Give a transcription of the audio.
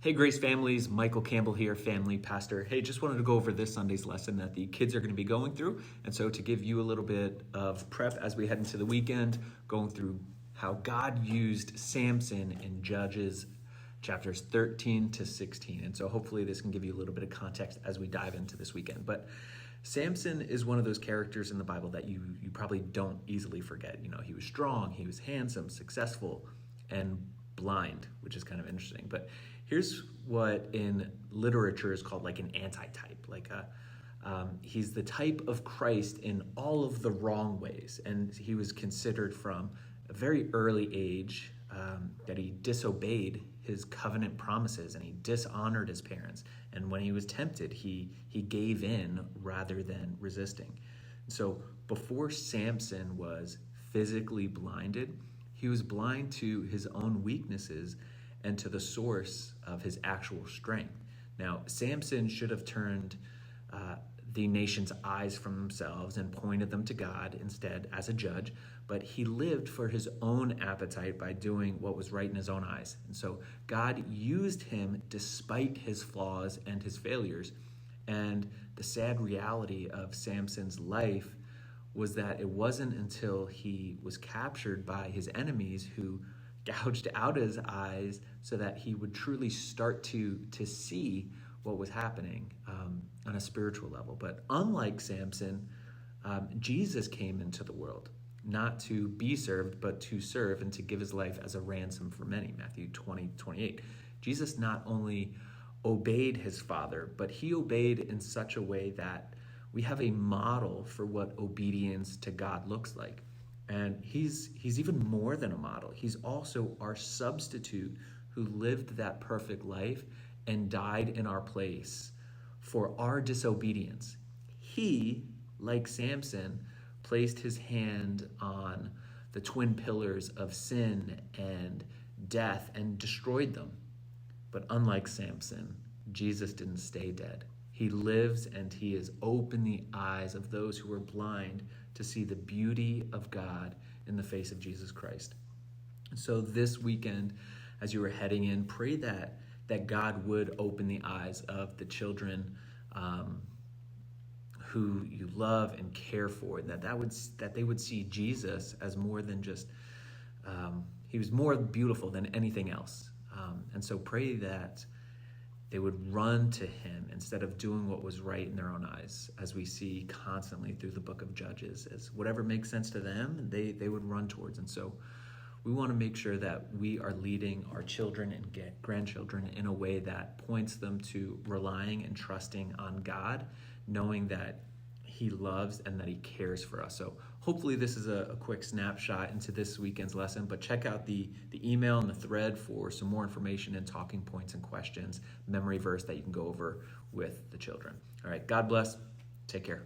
Hey, Grace families, Michael Campbell here, family pastor. Hey, just wanted to go over this Sunday's lesson that the kids are going to be going through. And so to give you a little bit of prep as we head into the weekend, going through how God used Samson in Judges chapters 13 to 16. And so hopefully this can give you a little bit of context as we dive into this weekend. But Samson is one of those characters in the Bible that you probably don't easily forget. You know, he was strong, he was handsome, successful, and blind, which is kind of interesting. But here's what in literature is called like an anti-type. He's the type of Christ in all of the wrong ways. And he was considered from a very early age that he disobeyed his covenant promises and he dishonored his parents. And when he was tempted, he gave in rather than resisting. So before Samson was physically blinded, he was blind to his own weaknesses and to the source of his actual strength. Now, Samson should have turned the nation's eyes from themselves and pointed them to God instead as a judge, but he lived for his own appetite by doing what was right in his own eyes. And so God used him despite his flaws and his failures. And the sad reality of Samson's life was that it wasn't until he was captured by his enemies who gouged out his eyes so that he would truly start to see what was happening on a spiritual level. But unlike Samson, Jesus came into the world, not to be served, but to serve and to give his life as a ransom for many, Matthew 20:28. Jesus not only obeyed his Father, but he obeyed in such a way that we have a model for what obedience to God looks like. And he's even more than a model. He's also our substitute who lived that perfect life and died in our place for our disobedience. He, like Samson, placed his hand on the twin pillars of sin and death and destroyed them. But unlike Samson, Jesus didn't stay dead. He lives and he has opened the eyes of those who are blind to see the beauty of God in the face of Jesus Christ. So this weekend, as you are heading in, pray that God would open the eyes of the children who you love and care for, that they would see Jesus as more than just, he was more beautiful than anything else. And so pray that they would run to him instead of doing what was right in their own eyes, as we see constantly through the book of Judges. As whatever makes sense to them, they would run towards. And so we want to make sure that we are leading our children and grandchildren in a way that points them to relying and trusting on God, knowing that he loves and that he cares for us. So hopefully this is a quick snapshot into this weekend's lesson, but check out the email and the thread for some more information and talking points and questions, memory verse that you can go over with the children. All right, God bless. Take care.